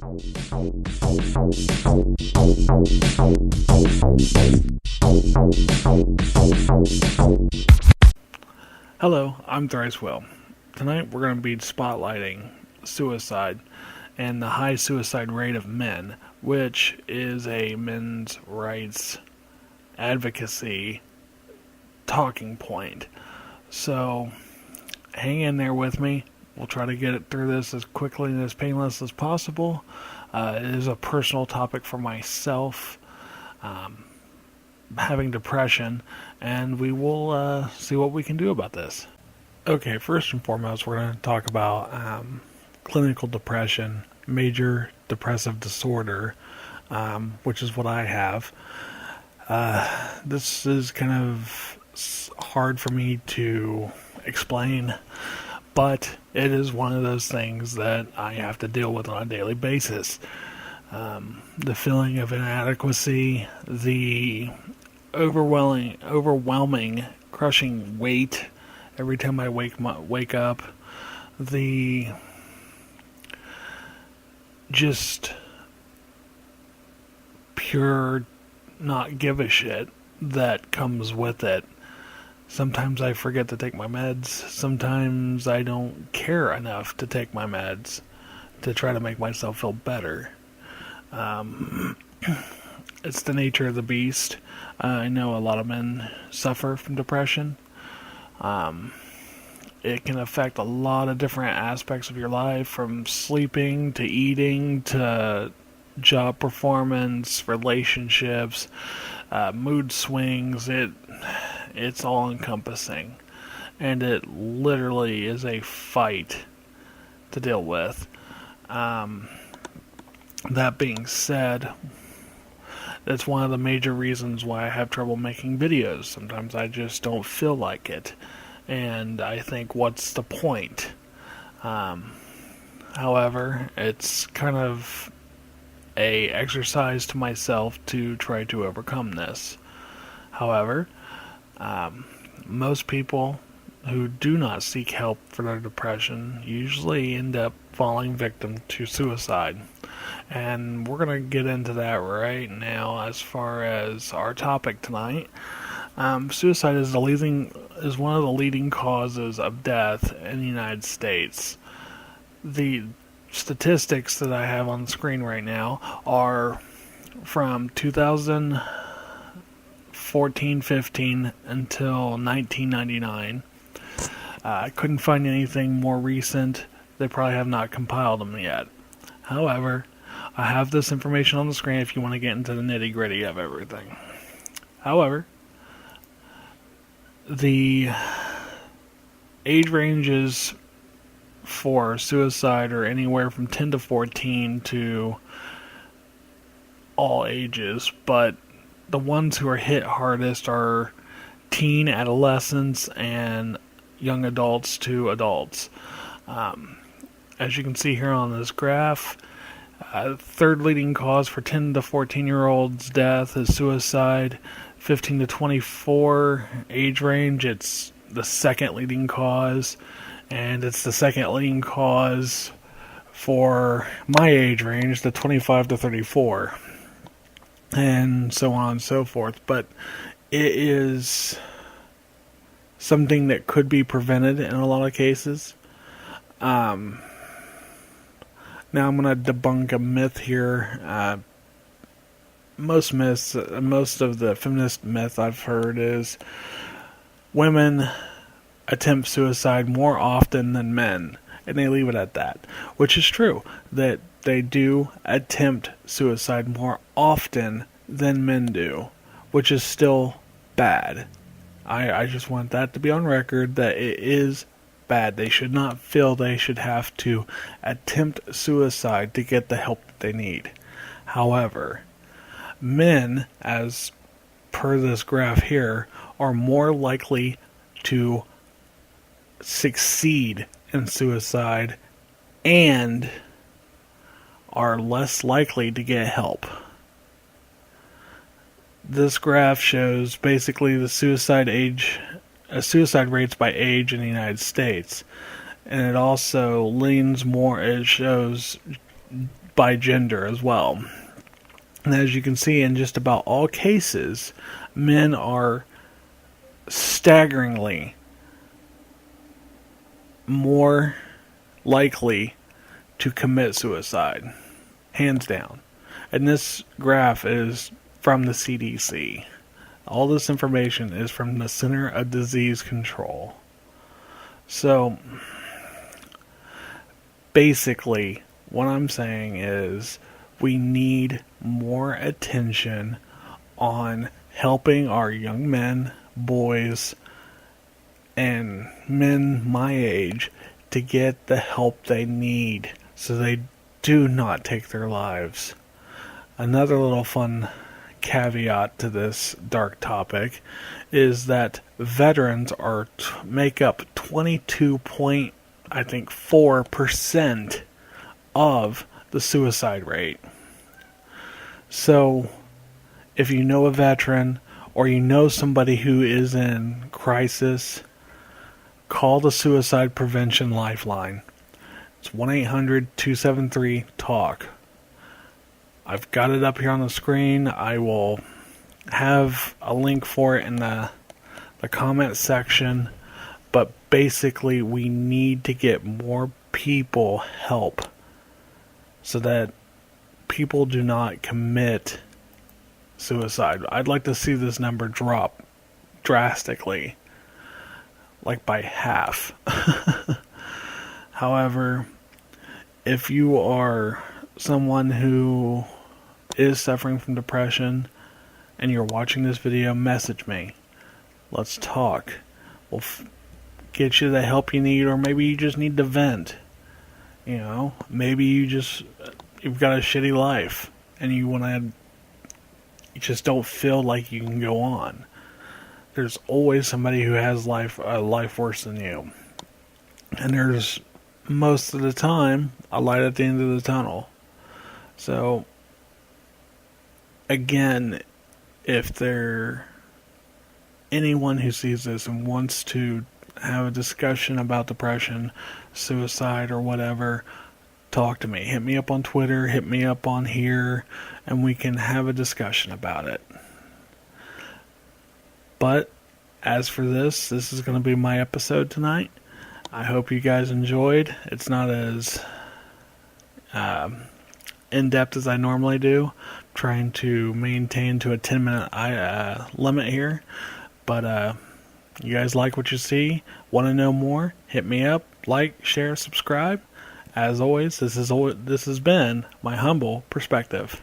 Hello, I'm Thrice. Tonight we're going to be spotlighting suicide and the high suicide rate of men, which is a men's rights advocacy talking point. So, hang in there with me. We'll try to get it through this as quickly and as painless as possible. It is a personal topic for myself, having depression, and we will see what we can do about this. Okay, first and foremost, we're going to talk about clinical depression, major depressive disorder, which is what I have. This is kind of hard for me to explain, but it is one of those things that I have to deal with on a daily basis. The feeling of inadequacy, the overwhelming, crushing weight every time I wake up, the just pure not give a shit that comes with it. Sometimes I forget to take my meds. Sometimes I don't care enough to take my meds to try to make myself feel better. It's the nature of the beast. I know a lot of men suffer from depression. It can affect a lot of different aspects of your life, from sleeping to eating to job performance, relationships, mood swings. It's all encompassing, and it literally is a fight to deal with. That being said, that's one of the major reasons why I have trouble making videos. Sometimes I just don't feel like it, and I think, what's the point? However, it's kind of a exercise to myself to try to overcome this. However, most people who do not seek help for their depression usually end up falling victim to suicide. And we're going to get into that right now as far as our topic tonight. Suicide is one of the leading causes of death in the United States. The statistics that I have on the screen right now are from 2014-15 until 1999. I couldn't find anything more recent. They probably have not compiled them yet. However, I have this information on the screen if you want to get into the nitty-gritty of everything. However, the age ranges for suicide are anywhere from 10 to 14 to all ages, but the ones who are hit hardest are teen, adolescents, and young adults to adults. As you can see here on this graph, third leading cause for 10 to 14-year-olds' death is suicide. 15 to 24 age range, it's the second leading cause, and it's the second leading cause for my age range, the 25 to 34, and so on and so forth. But it is something that could be prevented in a lot of cases. Now I'm going to debunk a myth here. Most of the feminist myth I've heard is women attempt suicide more often than men, and they leave it at that, which is true, that they do attempt suicide more often than men do, which is still bad. I just want that to be on record, that it is bad. They should not feel they should have to attempt suicide to get the help that they need. However, men, as per this graph here, are more likely to succeed in suicide and are less likely to get help. This graph shows basically the suicide rates by age in the United States, and it also leans more. It shows by gender as well. And as you can see, in just about all cases, men are staggeringly more likely to commit suicide, hands down. And this graph is from the CDC. All this information is from the Center of Disease Control. So, basically, what I'm saying is we need more attention on helping our young men, boys, and men my age to get the help they need so they do not take their lives. Another little fun caveat to this dark topic is that veterans make up 22.4% of the suicide rate. So if you know a veteran or you know somebody who is in crisis, call the Suicide Prevention Lifeline. It's 1-800-273-TALK. I've got it up here on the screen. I will have a link for it in the comment section. But basically, we need to get more people help so that people do not commit suicide. I'd like to see this number drop drastically, like by half. However, if you are someone who is suffering from depression and you're watching this video, message me. Let's talk. We'll get you the help you need, or maybe you just need to vent. You know, maybe you've got a shitty life and you just don't feel like you can go on. There's always somebody who has a life worse than you. And there's, most of the time, a light at the end of the tunnel. So, again, if anyone who sees this and wants to have a discussion about depression, suicide, or whatever, talk to me. Hit me up on Twitter, hit me up on here, and we can have a discussion about it. But as for this is going to be my episode tonight. I hope you guys enjoyed. It's not as in-depth as I normally do. I'm trying to maintain to a 10-minute limit here. But you guys like what you see? Want to know more? Hit me up. Like, share, subscribe. As always, this has been my humble perspective.